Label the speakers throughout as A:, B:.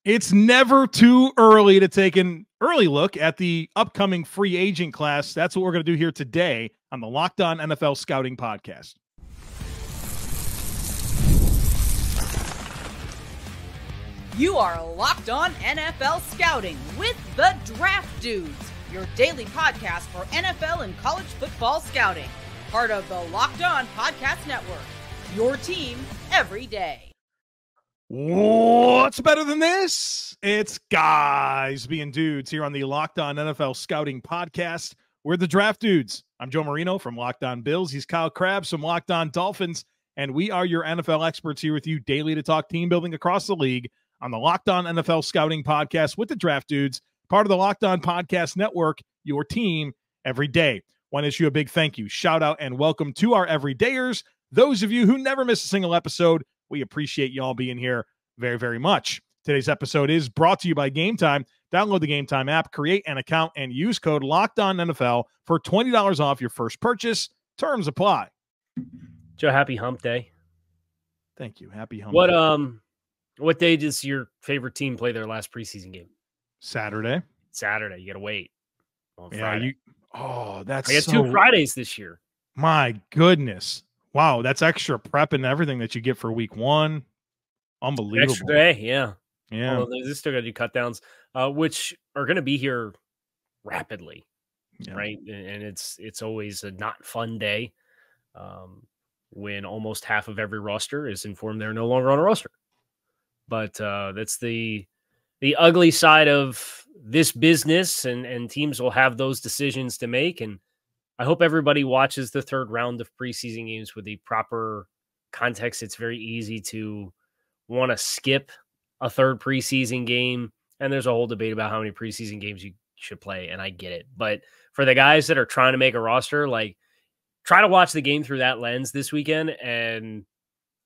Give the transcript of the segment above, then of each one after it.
A: It's never too early to take an early look at the upcoming free agent class. That's what we're going to do here today on the Locked On NFL Scouting Podcast.
B: You are Locked On NFL Scouting with the Draft Dudes, your daily podcast for NFL and college football scouting. Part of the Locked On Podcast Network, your team every day.
A: What's better than this? It's guys being dudes here on the Locked On NFL Scouting Podcast. We're the Draft Dudes. I'm Joe Marino from Locked On Bills. He's Kyle Krabs from Locked On Dolphins. And we are your NFL experts here with you daily to talk team building across the league on the Locked On NFL Scouting Podcast with the Draft Dudes, part of the Locked On Podcast Network, your team every day. Want to issue a big thank you, shout out, and welcome to our everydayers. Those of you who never miss a single episode, we appreciate y'all being here very, very much. Today's episode is brought to you by Gametime. Download the Gametime app, create an account, and use code LOCKEDONNFL for $20 off your first purchase. Terms apply.
C: Joe, happy hump day.
A: Thank you. Happy hump day.
C: What day does your favorite team play their last preseason game?
A: Saturday.
C: Saturday. You got to wait. On
A: yeah,
C: Friday.
A: That's
C: I got 2 Fridays this year.
A: My goodness. Wow, that's extra prep and everything that you get for week one. Unbelievable.
C: Extra day, yeah.
A: Yeah.
C: Although there's still going to do cut-downs, which are going to be here rapidly, right? And it's always a not fun day when almost half of every roster is informed they're no longer on a roster. But that's the ugly side of this business, and teams will have those decisions to make. And I hope everybody watches the third round of preseason games with the proper context. It's very easy to want to skip a third preseason game, and there's a whole debate about how many preseason games you should play, and I get it. But for the guys that are trying to make a roster, like, try to watch the game through that lens this weekend, and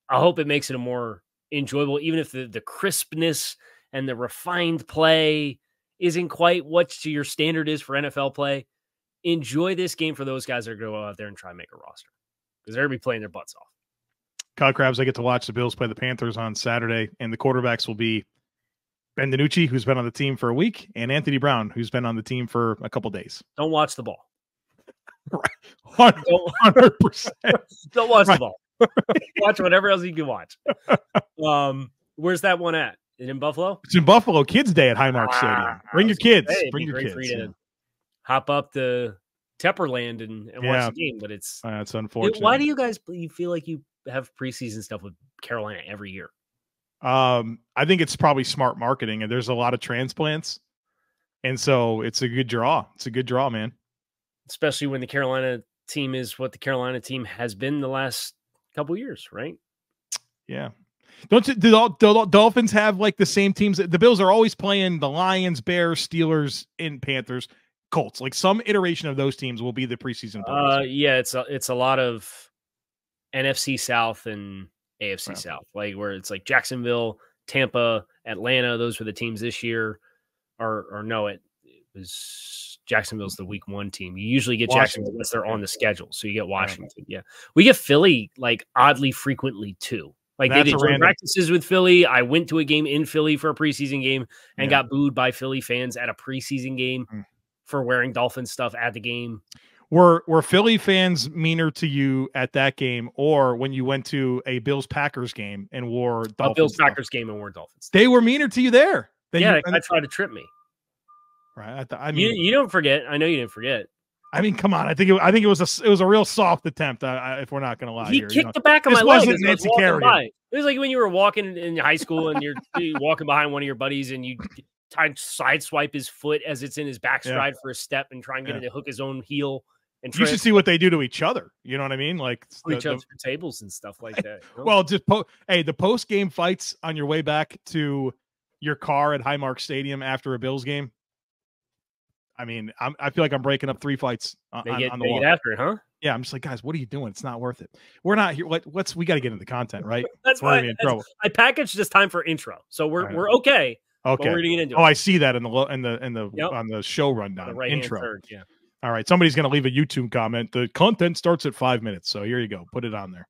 C: I hope it makes it a more enjoyable, even if the crispness and the refined play isn't quite what your standard is for NFL play. Enjoy this game for those guys that are going to go out there and try and make a roster, because they're going to be playing their butts off.
A: Kyle Krabs, I get to watch the Bills play the Panthers on Saturday, and the quarterbacks will be Ben DiNucci, who's been on the team for a week, and Anthony Brown, who's been on the team for a couple days.
C: Don't watch the ball.
A: 100%.
C: Don't watch the ball. Watch whatever else you can watch. Where's that one at? Is it in Buffalo?
A: It's in Buffalo. Kids Day at Highmark Stadium. Bring your kids. Bring your kids.
C: For you to hop up to Tepperland and watch the game, but it's
A: unfortunate.
C: Why do you guys feel like you have preseason stuff with Carolina every year?
A: I think it's probably smart marketing, and there's a lot of transplants, and so it's a good draw. It's a good draw, man. Especially
C: when the Carolina team is what the Carolina team has been the last couple years, right?
A: Yeah. Don't the Dolphins have like the same teams? The Bills are always playing the Lions, Bears, Steelers, and Panthers, Colts. Like some iteration of those teams will be the preseason.
C: Yeah, it's a lot of NFC South and AFC South, like where it's like Jacksonville, Tampa, Atlanta. Those were the teams this year. Or no, it was Jacksonville's the week 1 team. You usually get Jacksonville unless they're on the schedule. So you get Washington. Yeah. We get Philly like oddly frequently too. Like they did joint practices with Philly. I went to a game in Philly for a preseason game and got booed by Philly fans at a preseason game for wearing Dolphins stuff at the game.
A: Were Philly fans meaner to you at that game, or when you went to a Bills-Packers game and wore Dolphins?
C: A Bills-Packers game and wore Dolphins.
A: They were meaner to you there.
C: They tried to trip me.
A: Right. I mean,
C: you don't forget. I know you didn't forget.
A: I mean, come on. I think it was a real soft attempt. If we're not going to lie,
C: he kicked the back of my leg. It was like when you were walking in high school and you're walking behind one of your buddies and you sideswipe his foot as it's in his backstride for a step and try and get him to hook his own heel. And
A: you should see what they do to each other. You know what I mean? Like
C: each other for tables and stuff like that.
A: You know? Well, just the post game fights on your way back to your car at Highmark Stadium after a Bills game. I mean, I feel like I'm breaking up 3 fights on the wall.
C: Get after it, huh?
A: Yeah, I'm just like, guys, what are you doing? It's not worth it. We're not here. We got to get into the content, right?
C: That's why I packaged this time for intro, so we're okay.
A: Okay,
C: we're gonna get into it.
A: I see that in the on the show rundown intro.
C: Third, yeah.
A: All right, somebody's gonna leave a YouTube comment. The content starts at 5 minutes, so here you go. Put it on there.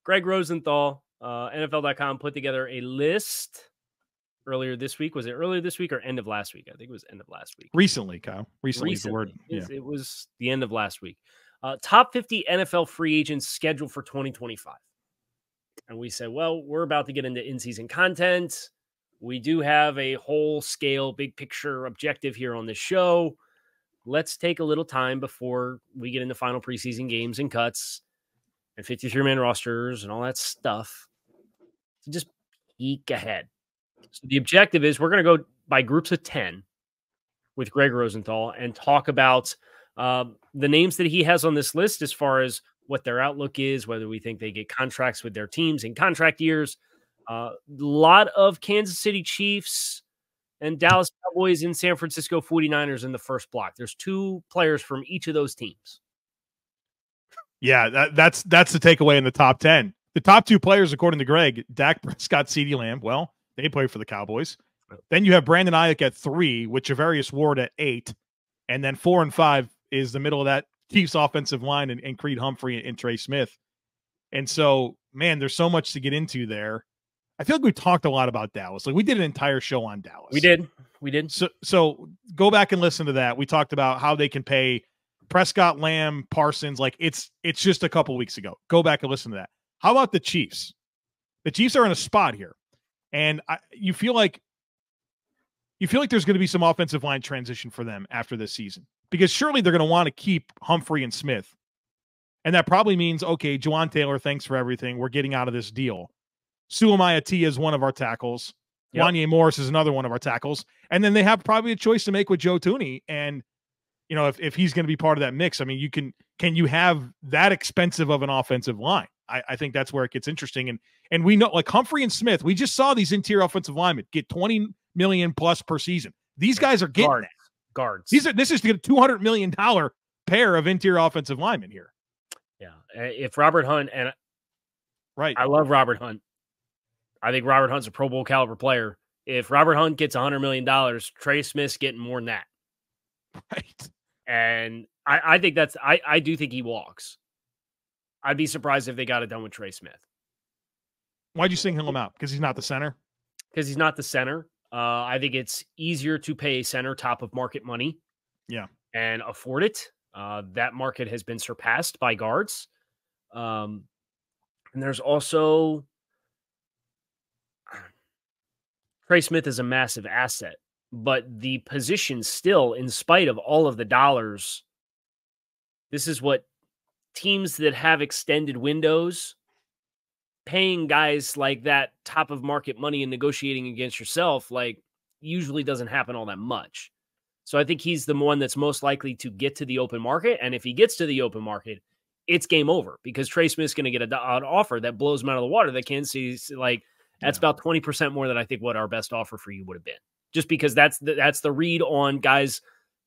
C: Greg Rosenthal NFL.com put together a list earlier this week. Was it earlier this week or end of last week? I think it was end of last week.
A: Recently, Kyle. Recently is the word.
C: Yeah. It was the end of last week. Top 50 NFL free agents scheduled for 2025. And we said, well, we're about to get into in-season content. We do have a whole scale, big picture objective here on this show. Let's take a little time before we get into final preseason games and cuts and 53-man rosters and all that stuff to just peek ahead. So the objective is we're going to go by groups of 10 with Greg Rosenthal and talk about the names that he has on this list as far as what their outlook is, whether we think they get contracts with their teams in contract years. A lot of Kansas City Chiefs and Dallas Cowboys and San Francisco 49ers in the first block. There's 2 players from each of those teams.
A: Yeah, that's the takeaway in the top 10. The top 2 players, according to Greg, Dak Prescott, CeeDee Lamb. Well, they play for the Cowboys. Then you have Brandon Ayuk at 3, with Javarius Ward at 8. And then 4 and 5 is the middle of that Chiefs offensive line and Creed Humphrey and Trey Smith. And so, man, there's so much to get into there. I feel like we talked a lot about Dallas. Like, we did an entire show on Dallas.
C: We did.
A: So go back and listen to that. We talked about how they can pay Prescott, Lamb, Parsons. Like, it's just a couple weeks ago. Go back and listen to that. How about the Chiefs? The Chiefs are in a spot here. And you feel like there's going to be some offensive line transition for them after this season, because surely they're going to want to keep Humphrey and Smith. And that probably means, okay, Juwan Taylor, thanks for everything. We're getting out of this deal. Sulemai Atiya is one of our tackles. Yep. Wanye Morris is another one of our tackles. And then they have probably a choice to make with Joe Thuney. And, you know, if he's going to be part of that mix, I mean, can you have that expensive of an offensive line? I think that's where it gets interesting. And we know, like Humphrey and Smith, we just saw these interior offensive linemen get $20 million plus per season. These guys are getting
C: guards.
A: This is to get a $200 million pair of interior offensive linemen here.
C: Yeah. If Robert Hunt, and
A: right,
C: I love Robert Hunt. I think Robert Hunt's a Pro Bowl caliber player. If Robert Hunt gets $100 million, Trey Smith's getting more than that.
A: Right.
C: And I think I do think he walks. I'd be surprised if they got it done with Trey Smith.
A: Why'd you single him out? Because he's not the center?
C: Because he's not the center. I think it's easier to pay a center top of market money.
A: Yeah.
C: And afford it. That market has been surpassed by guards. And there's also Trey Smith is a massive asset, but the position still, in spite of all of the dollars, this is what teams that have extended windows, paying guys like that top of market money and negotiating against yourself, like, usually doesn't happen all that much. So I think he's the one that's most likely to get to the open market. And if he gets to the open market, it's game over, because Trey Smith's going to get an offer that blows him out of the water. That Kansas City's like, that's about 20% more than I think what our best offer for you would have been. Just because that's the read on guys,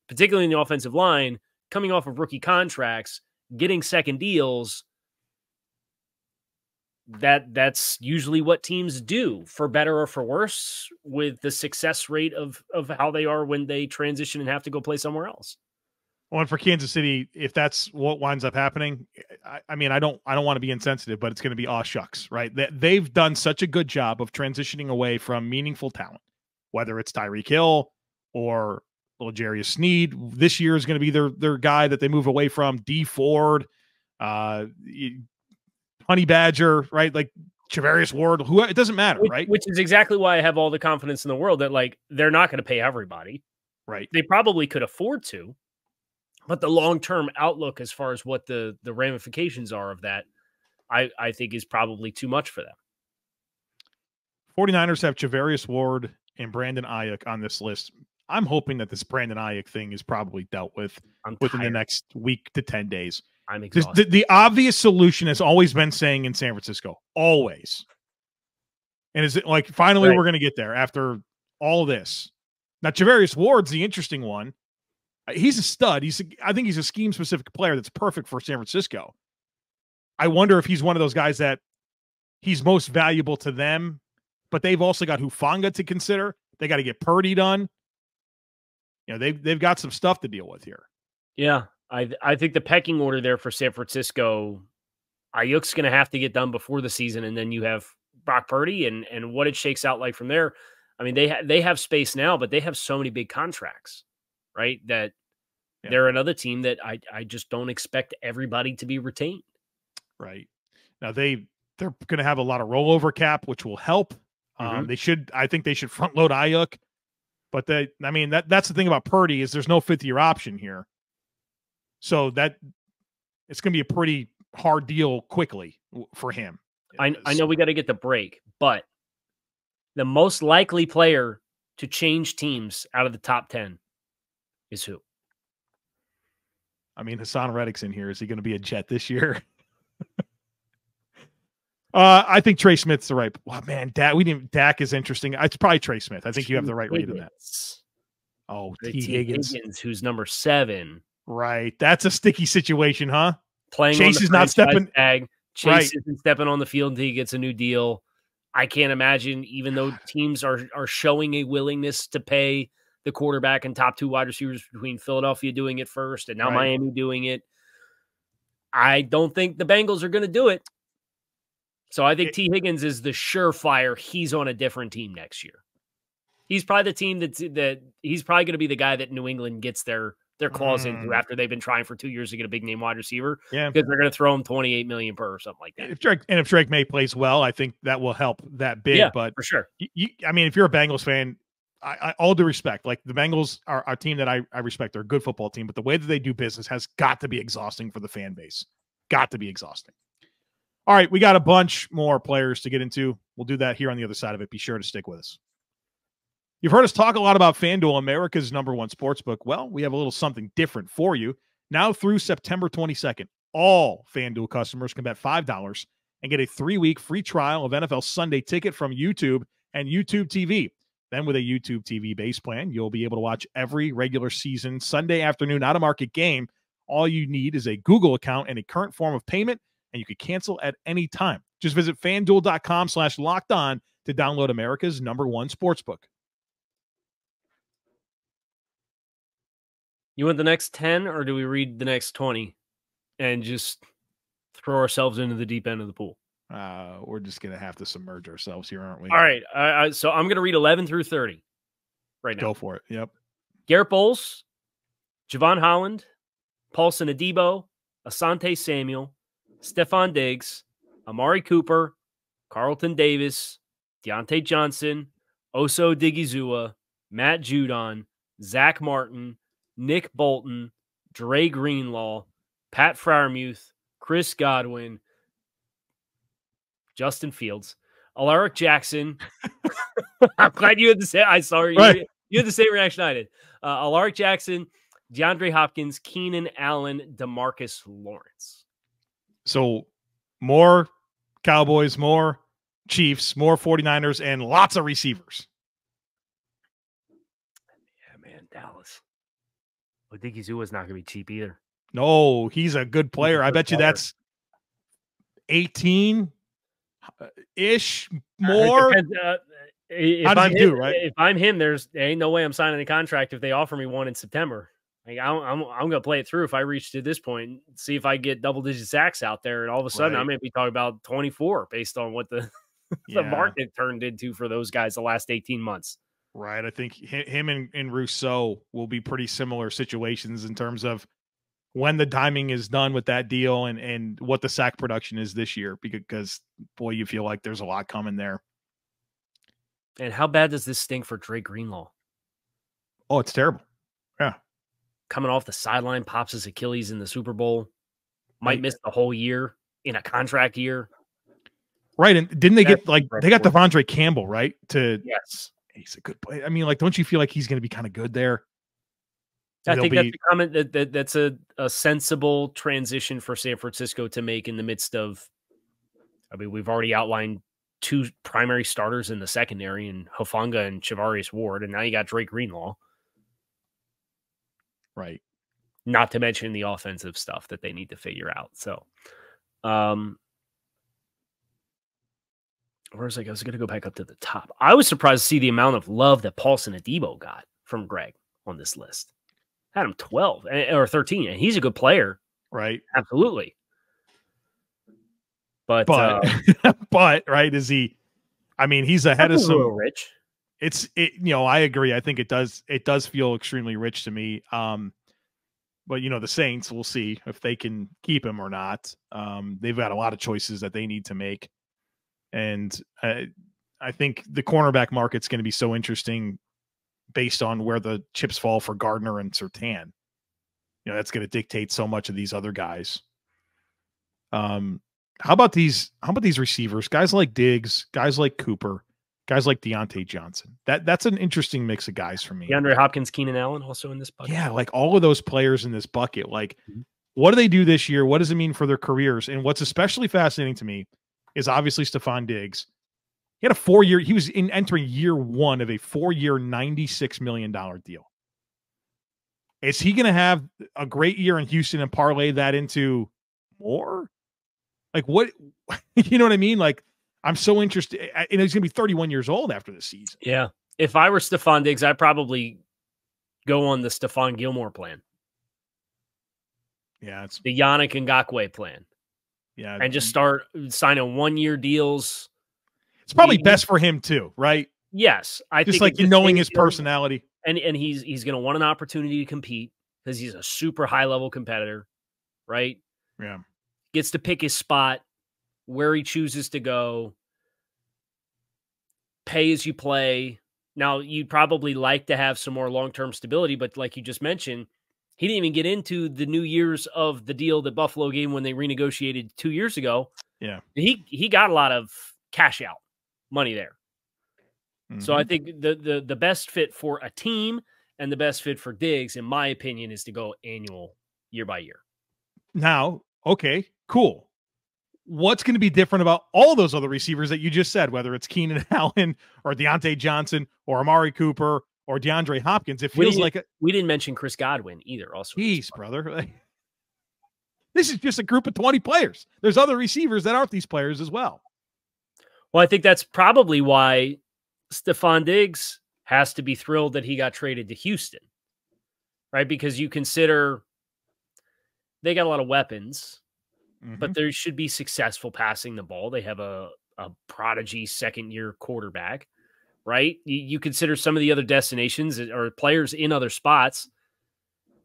C: particularly in the offensive line, coming off of rookie contracts, getting second deals. That's usually what teams do, for better or for worse, with the success rate of how they are when they transition and have to go play somewhere else.
A: Well, and for Kansas City, if that's what winds up happening, I mean, I don't want to be insensitive, but it's going to be aw shucks, right? They've done such a good job of transitioning away from meaningful talent, whether it's Tyreek Hill or little Jarius Sneed. This year is going to be their guy that they move away from. D Ford, Honey Badger, right? Like Javarius Ward, it doesn't matter, right?
C: Which is exactly why I have all the confidence in the world that, like, they're not going to pay everybody.
A: Right.
C: They probably could afford to, but the long-term outlook as far as what the ramifications are of that, I think is probably too much for them.
A: 49ers have Javarius Ward and Brandon Ayuk on this list. I'm hoping that this Brandon Ayuk thing is probably dealt with within the next week to 10 days.
C: I'm exhausted.
A: The obvious solution has always been saying in San Francisco, always. And is it like, finally, we're going to get there after all this. Now, Javarius Ward's the interesting one. He's a stud. I think he's a scheme-specific player that's perfect for San Francisco. I wonder if he's one of those guys that he's most valuable to them, but they've also got Hufanga to consider. They got to get Purdy done. You know, they've got some stuff to deal with here.
C: Yeah, I think the pecking order there for San Francisco, Ayuk's going to have to get done before the season, and then you have Brock Purdy and what it shakes out like from there. I mean, they have space now, but they have so many big contracts, right? That they're another team that I just don't expect everybody to be retained.
A: Right. Now they're going to have a lot of rollover cap, which will help. I think they should front load Ayuk, but that's the thing about Purdy is there's no 5th-year option here. So that it's going to be a pretty hard deal quickly for him.
C: I know we got to get the break, but the most likely player to change teams out of the top 10 is who?
A: I mean, Hassan Reddick's in here. Is he going to be a Jet this year? I think Trey Smith's the right. Well, man, Dak is interesting. It's probably Trey Smith. I think you have the right read in that. Oh, T. Higgins,
C: who's number 7.
A: Right. That's a sticky situation, huh?
C: Playing
A: Chase is not stepping.
C: Tag. Chase isn't stepping on the field until he gets a new deal. I can't imagine, even though teams are showing a willingness to pay the quarterback and top 2 wide receivers, between Philadelphia doing it first and now Miami doing it. I don't think the Bengals are going to do it. So I think T. Higgins is the surefire. He's on a different team next year. He's probably the team that he's probably going to be the guy that New England gets their claws into after they've been trying for 2 years to get a big name wide receiver. Yeah, because they're going to throw him $28 million per or something like that.
A: If Drake May plays well, I think that will help that big.
C: Yeah,
A: but
C: for sure.
A: I mean, if you're a Bengals fan, I all due respect, like the Bengals are a team that I respect. They're a good football team, but the way that they do business has got to be exhausting for the fan base. Got to be exhausting. All right, we got a bunch more players to get into. We'll do that here on the other side of it. Be sure to stick with us. You've heard us talk a lot about FanDuel, America's #1 sportsbook. Well, we have a little something different for you. Now through September 22nd, all FanDuel customers can bet $5 and get a 3-week free trial of NFL Sunday Ticket from YouTube and YouTube TV. Then with a YouTube TV base plan, you'll be able to watch every regular season Sunday afternoon out-of-market game. All you need is a Google account and a current form of payment, and you can cancel at any time. Just visit FanDuel.com/lockedon to download America's #1 sportsbook.
C: You want the next 10, or do we read the next 20 and just throw ourselves into the deep end of the pool?
A: We're just going to have to submerge ourselves here, aren't we?
C: All right. So I'm going to read 11 through 30 right now.
A: Go for it. Yep.
C: Garrett Bowles, Javon Holland, Paulson Adebo, Asante Samuel, Stephon Diggs, Amari Cooper, Carlton Davis, Deontay Johnson, Oso Digizua, Matt Judon, Zach Martin, Nick Bolton, Dre Greenlaw, Pat Freiermuth, Chris Godwin, Justin Fields, Alaric Jackson. I'm glad you had the same. I saw you. Right. You had the same reaction I did. Alaric Jackson, DeAndre Hopkins, Keenan Allen, DeMarcus Lawrence.
A: So more Cowboys, more Chiefs, more 49ers, and lots of receivers.
C: Yeah, man, Dallas. Odigizua not going to be cheap either.
A: No, he's a good player. I bet you that's 18-ish more.
C: If I'm him, there ain't no way I'm signing a contract if they offer me one in September. Like I'm going to play it through if I reach to this point, see if I get double-digit sacks out there, and all of a sudden I may be talking about 24 based on what the market turned into for those guys the last 18 months.
A: Right. I think him and Rousseau will be pretty similar situations in terms of when the timing is done with that deal and what the sack production is this year, because boy, you feel like there's a lot coming there.
C: And how bad does this stink for Dre Greenlaw?
A: Oh, it's terrible. Yeah.
C: Coming off the sideline, pops his Achilles in the Super Bowl, might miss the whole year in a contract year.
A: Right. And didn't they get they got Devondre Campbell, right?
C: Yes.
A: He's a good player. I mean, don't you feel like he's going to be kind of good there?
C: I think that's a comment that's a sensible transition for San Francisco to make in the midst of, I mean, we've already outlined 2 primary starters in the secondary in Hufanga and Charvarius Ward, and now you got Drake Greenlaw.
A: Right.
C: Not to mention the offensive stuff that they need to figure out. So, where was I was going to go back up to the top. I was surprised to see the amount of love that Paulson Adebo got from Greg on this list. Had him 12 or 13, and he's a good player.
A: Right.
C: Absolutely. But
A: right, is he I mean, he's ahead of
C: Feels a little
A: some
C: rich.
A: I agree. I think it does feel extremely rich to me. But the Saints, we'll see if they can keep him or not. They've got a lot of choices that they need to make. And I think the cornerback market's going to be so interesting based on where the chips fall for Gardner and Surtain. That's going to dictate so much of these other guys. How about these receivers? Guys like Diggs, guys like Cooper, guys like Deontay Johnson. That's an interesting mix of guys for me.
C: DeAndre Hopkins, Keenan Allen also in this bucket.
A: Yeah, like all of those players in this bucket. Like, what do they do this year? What does it mean for their careers? And what's especially fascinating to me is obviously Stephon Diggs. He had a 4-year, he was entering year one of a 4-year, $96 million deal. Is he going to have a great year in Houston and parlay that into more? Like what, you know what I mean? Like, I'm so interested. And he's going to be 31 years old after this season.
C: Yeah. If I were Stephon Diggs, I'd probably go on the Stephon Gilmore plan.
A: Yeah. It's
C: the Yannick Ngakoue plan.
A: Yeah.
C: And just start signing 1-year deals.
A: It's probably best for him too, right?
C: Yes. I
A: just
C: think
A: like knowing his personality.
C: And he's going to want an opportunity to compete because he's a super high level competitor, right?
A: Yeah.
C: Gets to pick his spot, where he chooses to go, pay as you play. Now, you'd probably like to have some more long-term stability, but like you just mentioned, he didn't even get into the new years of the deal that Buffalo gave when they renegotiated 2 years ago.
A: Yeah.
C: He got a lot of cash out money there. Mm-hmm. So I think the best fit for a team and the best fit for Diggs, in my opinion, is to go annual, year by year.
A: Now, okay, cool. What's going to be different about all those other receivers that you just said, whether it's Keenan Allen or Deontay Johnson or Amari Cooper or DeAndre Hopkins? It feels like
C: we didn't mention Chris Godwin either. Also,
A: jeez, brother, this is just a group of 20 players. There's other receivers that aren't these players as well.
C: Well, I think that's probably why Stephon Diggs has to be thrilled that he got traded to Houston, right? Because you consider they got a lot of weapons. But there should be successful passing the ball. They have a prodigy second-year quarterback, right? You consider some of the other destinations or players in other spots.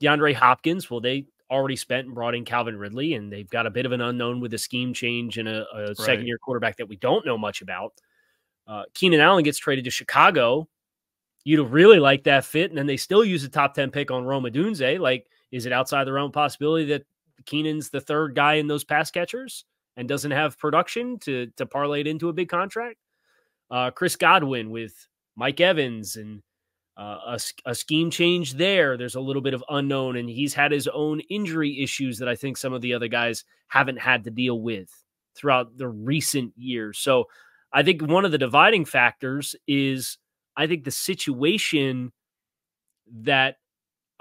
C: DeAndre Hopkins, well, they already spent and brought in Calvin Ridley, and they've got a bit of an unknown with a scheme change and a second-year quarterback that we don't know much about. Keenan Allen gets traded to Chicago. You'd really like that fit, and then they still use a top 10 pick on Rome Odunze. Like, is it outside the realm of possibility that Keenan's the third guy in those pass catchers and doesn't have production to parlay it into a big contract? Chris Godwin with Mike Evans and a scheme change there. There's a little bit of unknown, and he's had his own injury issues that I think some of the other guys haven't had to deal with throughout the recent years. So I think one of the dividing factors is I think the situation that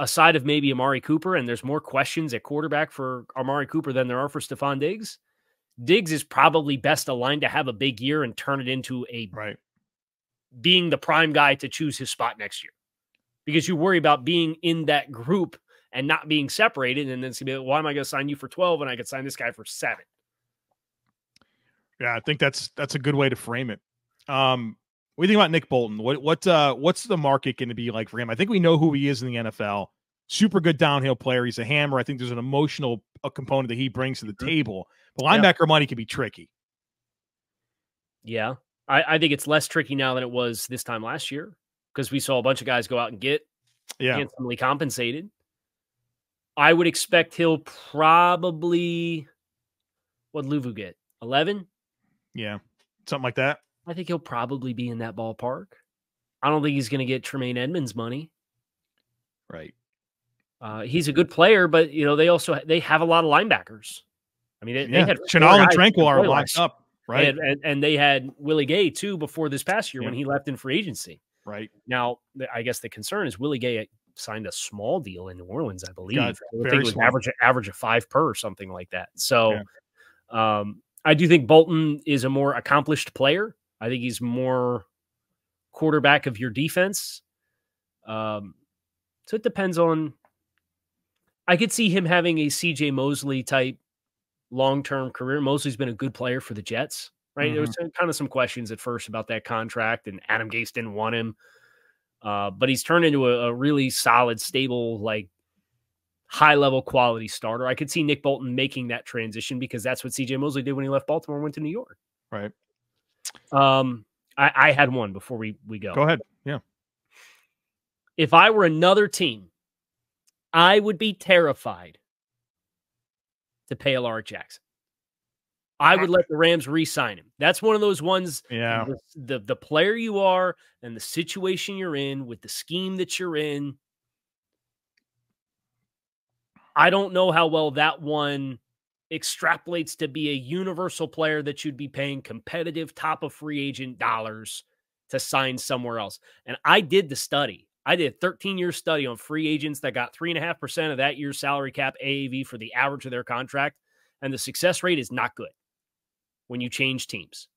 C: aside of maybe Amari Cooper, and there's more questions at quarterback for Amari Cooper than there are for Stephon Diggs, Diggs is probably best aligned to have a big year and turn it into being the prime guy to choose his spot next year. Because you worry about being in that group and not being separated, and then it's going to be like, why am I going to sign you for 12 and I could sign this guy for 7?
A: Yeah, I think that's a good way to frame it. What do you think about Nick Bolton? What's the market going to be like for him? I think we know who he is in the NFL. Super good downhill player. He's a hammer. I think there's an emotional component that he brings to the table. But linebacker money can be tricky.
C: Yeah. I think it's less tricky now than it was this time last year because we saw a bunch of guys go out and get handsomely compensated. I would expect he'll probably, what'd Luvu get? 11?
A: Yeah. Something like that.
C: I think he'll probably be in that ballpark. I don't think he's going to get Tremaine Edmonds money.
A: Right.
C: He's a good player, but they have a lot of linebackers. I mean, they had
A: Chenal and Tranquil are locked up, right?
C: And they had Willie Gay too before this past year when he left in free agency.
A: Right.
C: Now, I guess the concern is Willie Gay signed a small deal in New Orleans, I believe. I think it was average of 5 per or something like that. So I do think Bolton is a more accomplished player. I think he's more quarterback of your defense. So it depends on. I could see him having a CJ Mosley type long-term career. Mosley's been a good player for the Jets. right? There was kind of some questions at first about that contract, and Adam Gase didn't want him. But he's turned into a really solid, stable, like high-level quality starter. I could see Nick Bolton making that transition because that's what C.J. Mosley did when he left Baltimore and went to New York.
A: Right.
C: I had one before we go.
A: Go ahead. Yeah.
C: If I were another team, I would be terrified to pay Lamar Jackson. I would let the Rams re-sign him. That's one of those ones,
A: yeah.
C: The player you are and the situation you're in with the scheme that you're in, I don't know how well that one extrapolates to be a universal player that you'd be paying competitive top of free agent dollars to sign somewhere else. And I did the study. I did a 13-year study on free agents that got 3.5% of that year's salary cap AAV for the average of their contract. And the success rate is not good when you change teams.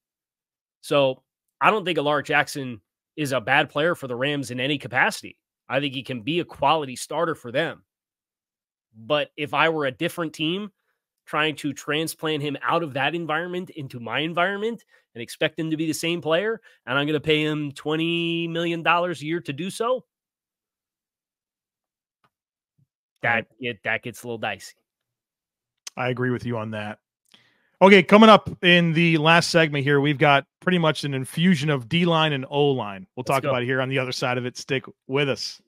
C: So I don't think Lamar Jackson is a bad player for the Rams in any capacity. I think he can be a quality starter for them. But if I were a different team trying to transplant him out of that environment into my environment and expect him to be the same player, and I'm going to pay him $20 million a year to do so, that gets a little dicey.
A: I agree with you on that. Okay, coming up in the last segment here, we've got pretty much an infusion of D-line and O-line. We'll talk about it here on the other side of it. Stick with us.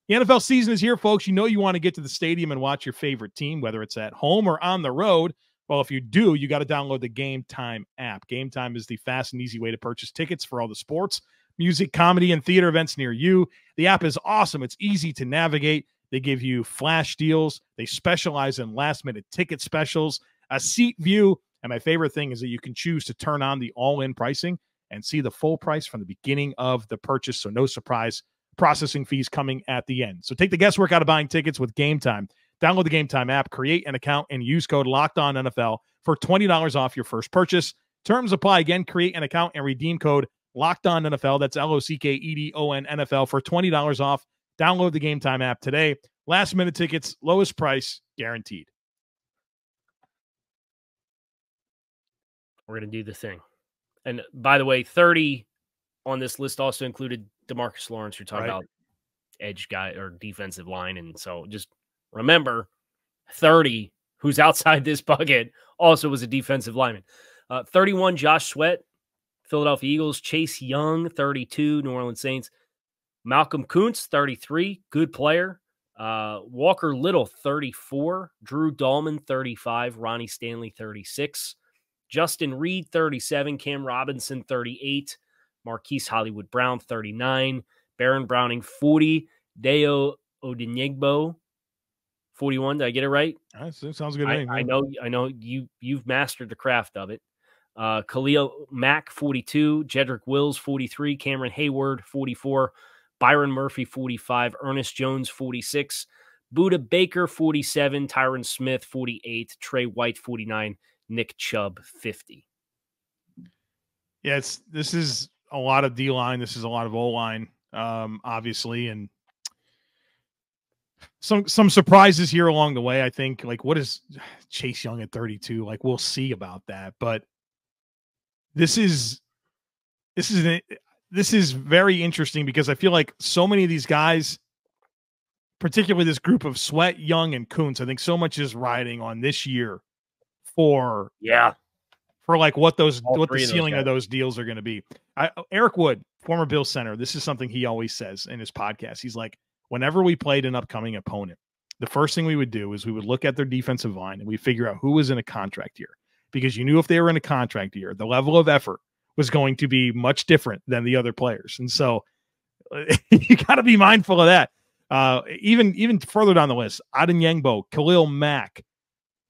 A: The NFL season is here, folks. You know you want to get to the stadium and watch your favorite team, whether it's at home or on the road. Well, if you do, you got to download the Gametime app. Gametime is the fast and easy way to purchase tickets for all the sports, music, comedy, and theater events near you. The app is awesome. It's easy to navigate. They give you flash deals. They specialize in last-minute ticket specials, a seat view, and my favorite thing is that you can choose to turn on the all-in pricing and see the full price from the beginning of the purchase, so no surprise processing fees coming at the end. So take the guesswork out of buying tickets with Gametime. Download the Gametime app, create an account, and use code LOCKEDONNFL for $20 off your first purchase. Terms apply. Again, create an account and redeem code LOCKEDONNFL. That's LOCKEDON NFL for $20 off. Download the Gametime app today. Last minute tickets, lowest price, guaranteed.
C: We're going to do the thing. And by the way, 30 on this list also included DeMarcus Lawrence. You're talking about edge guy or defensive line. And so just remember 30, who's outside this bucket, also was a defensive lineman. 31, Josh Sweat, Philadelphia Eagles. Chase Young, 32, New Orleans Saints. Malcolm Kuntz, 33, good player. Walker Little, 34. Drew Dahlman, 35. Ronnie Stanley, 36. Justin Reed, 37. Cam Robinson, 38. Marquise Hollywood Brown, 39. Baron Browning, 40. Deo Odeniegbo, 41. Did I get it right?
A: That sounds good.
C: I know you've mastered the craft of it. Khalil Mack, 42. Jedrick Wills, 43. Cameron Hayward, 44. Byron Murphy, 45. Ernest Jones, 46. Buda Baker, 47. Tyron Smith, 48. Trey White, 49. Nick Chubb, 50.
A: Yeah, this is a lot of D-line. This is a lot of O-line, obviously, and some surprises here along the way. I think, like, what is Chase Young at 32? Like, we'll see about that. But this is very interesting because I feel like so many of these guys, particularly this group of Sweat, Young, and Kuntz, I think so much is riding on this year for like what the ceiling of those deals are going to be. Eric Wood, former Bills center, this is something he always says in his podcast. He's like, whenever we played an upcoming opponent, the first thing we would do is we would look at their defensive line and we figure out who was in a contract year, because you knew if they were in a contract year, the level of effort was going to be much different than the other players. And so you got to be mindful of that. Even further down the list, Aden Yangbo, Khalil Mack,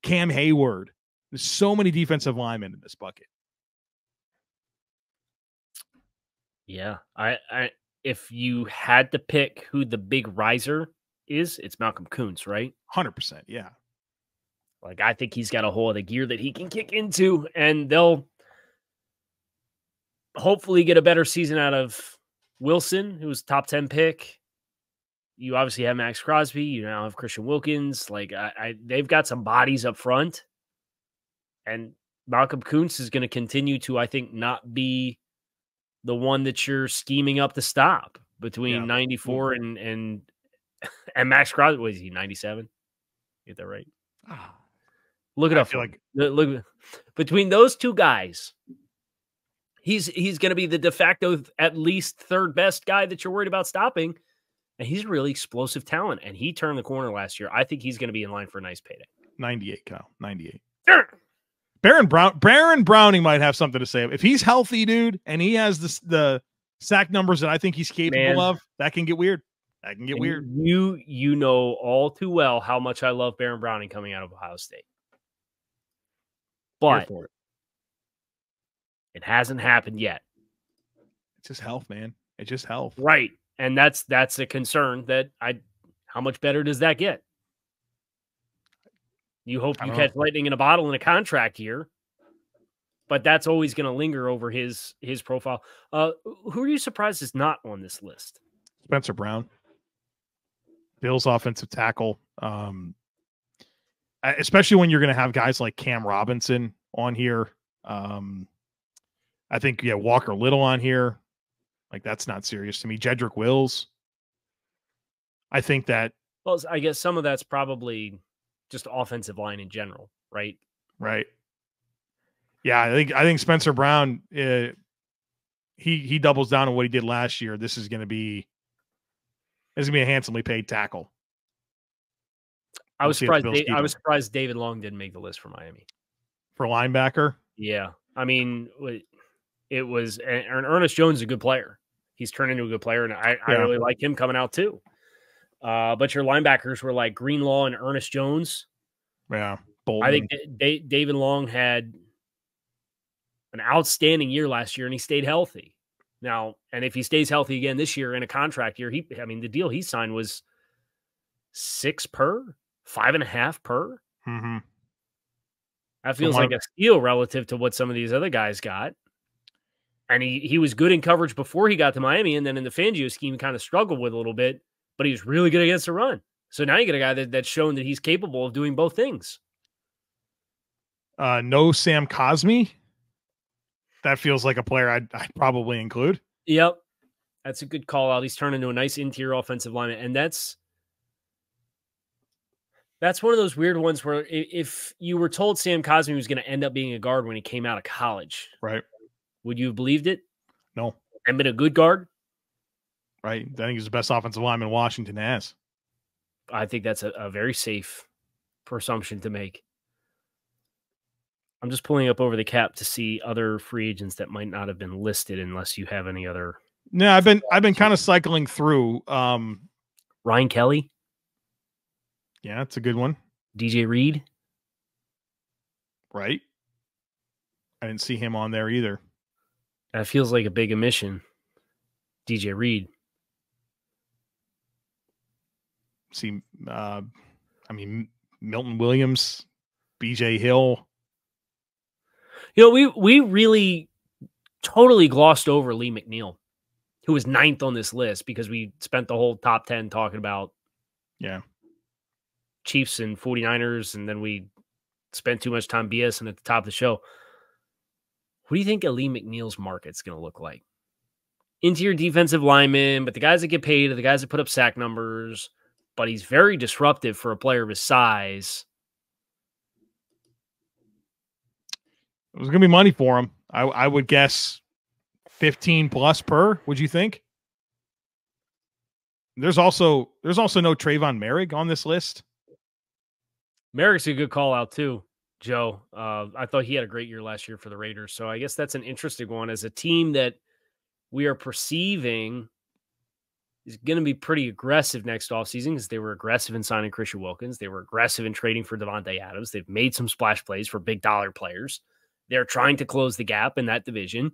A: Cam Hayward. There's so many defensive linemen in this bucket.
C: Yeah. I if you had to pick who the big riser is, it's Malcolm Kuntz, right?
A: 100%. Yeah.
C: Like, I think he's got a hole of the gear that he can kick into, and they'll hopefully get a better season out of Wilson, who was top 10 pick. You obviously have Max Crosby. You now have Christian Wilkins. Like, they've got some bodies up front. And Malcolm Kuntz is going to continue to, I think, not be the one that you're scheming up to stop between 94 and Max Crosby. Was he 97? Get that right? Look it up. Look between those two guys. He's going to be the de facto at least third best guy that you're worried about stopping. And he's a really explosive talent. And he turned the corner last year. I think he's going to be in line for a nice payday.
A: 98, Kyle. 98. Baron Browning might have something to say. If he's healthy, dude, and he has the sack numbers that I think he's capable of, that can get weird. That can get weird.
C: You know all too well how much I love Baron Browning coming out of Ohio State. But it hasn't happened yet.
A: It's just health, man. It's just health.
C: Right. And that's a concern that how much better does that get? You hope you catch lightning in a bottle in a contract year, but that's always going to linger over his profile. Who are you surprised is not on this list?
A: Spencer Brown, Bills offensive tackle. Especially when you're going to have guys like Cam Robinson on here. I think Walker Little on here. Like, that's not serious to me. Jedrick Wills. I think that.
C: Well, I guess some of that's probably just offensive line in general, right?
A: Right. Yeah, I think Spencer Brown, he doubles down on what he did last year. This is going to be a handsomely paid tackle.
C: I was surprised David Long didn't make the list for Miami.
A: For linebacker?
C: Yeah. I mean, it was Ernest Jones is a good player. He's turned into a good player, and I really like him coming out too. But your linebackers were like Greenlaw and Ernest Jones.
A: Yeah. Bolton.
C: I think David Long had an outstanding year last year, and he stayed healthy. Now, and if he stays healthy again this year in a contract year, the deal he signed was 6 per, 5.5 per.
A: Mm-hmm.
C: That feels like a steal relative to what some of these other guys got. And he was good in coverage before he got to Miami, and then in the Fangio scheme, kind of struggled with a little bit, but he was really good against the run. So now you get a guy that's shown that he's capable of doing both things.
A: No Sam Cosmi. That feels like a player I'd probably include.
C: Yep. That's a good call out. He's turned into a nice interior offensive lineman. And that's one of those weird ones where if you were told Sam Cosmi was going to end up being a guard when he came out of college,
A: right?
C: Would you have believed it?
A: No.
C: And been a good guard?
A: Right. I think he's the best offensive lineman Washington has.
C: I think that's a very safe presumption to make. I'm just pulling up over the cap to see other free agents that might not have been listed unless you have any other.
A: No, I've been kind of cycling through.
C: Ryan Kelly.
A: Yeah, that's a good one.
C: DJ Reed.
A: Right. I didn't see him on there either.
C: That feels like a big omission. DJ Reed.
A: See, Milton Williams, BJ Hill.
C: We really totally glossed over Lee McNeil, who was 9th on this list because we spent the whole top 10 talking about Chiefs and 49ers, and then we spent too much time BSing at the top of the show. What do you think Lee McNeil's market's going to look like? Interior defensive lineman, but the guys that get paid are the guys that put up sack numbers, but he's very disruptive for a player of his size.
A: It was going to be money for him. I would guess 15 plus per. Would you think? There's also no Trayvon Merrick on this list.
C: Merrick's a good call out too, Joe. I thought he had a great year last year for the Raiders. So I guess that's an interesting one as a team that we are perceiving is going to be pretty aggressive next offseason because they were aggressive in signing Christian Wilkins. They were aggressive in trading for Devontae Adams. They've made some splash plays for big dollar players. They're trying to close the gap in that division.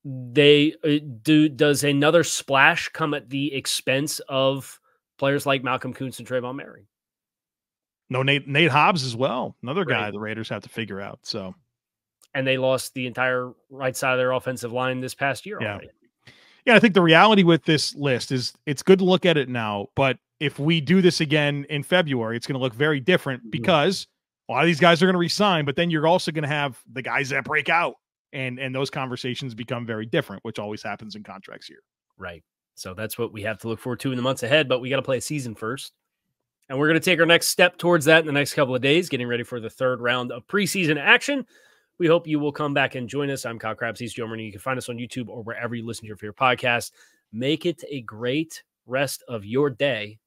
C: Does another splash come at the expense of players like Malcolm Kuntz and Trayvon Merrick?
A: No, Nate Hobbs as well. Another guy the Raiders have to figure out. So,
C: and they lost the entire right side of their offensive line this past year already.
A: Yeah, I think the reality with this list is it's good to look at it now, but if we do this again in February, it's going to look very different because a lot of these guys are going to resign, but then you're also going to have the guys that break out, and those conversations become very different, which always happens in contracts here.
C: Right. So that's what we have to look forward to in the months ahead, but we got to play a season first. And we're going to take our next step towards that in the next couple of days, getting ready for the third round of preseason action. We hope you will come back and join us. I'm Kyle Krabs. He's Joe Marino. You can find us on YouTube or wherever you listen to your favorite podcast. Make it a great rest of your day.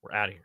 C: We're out of here.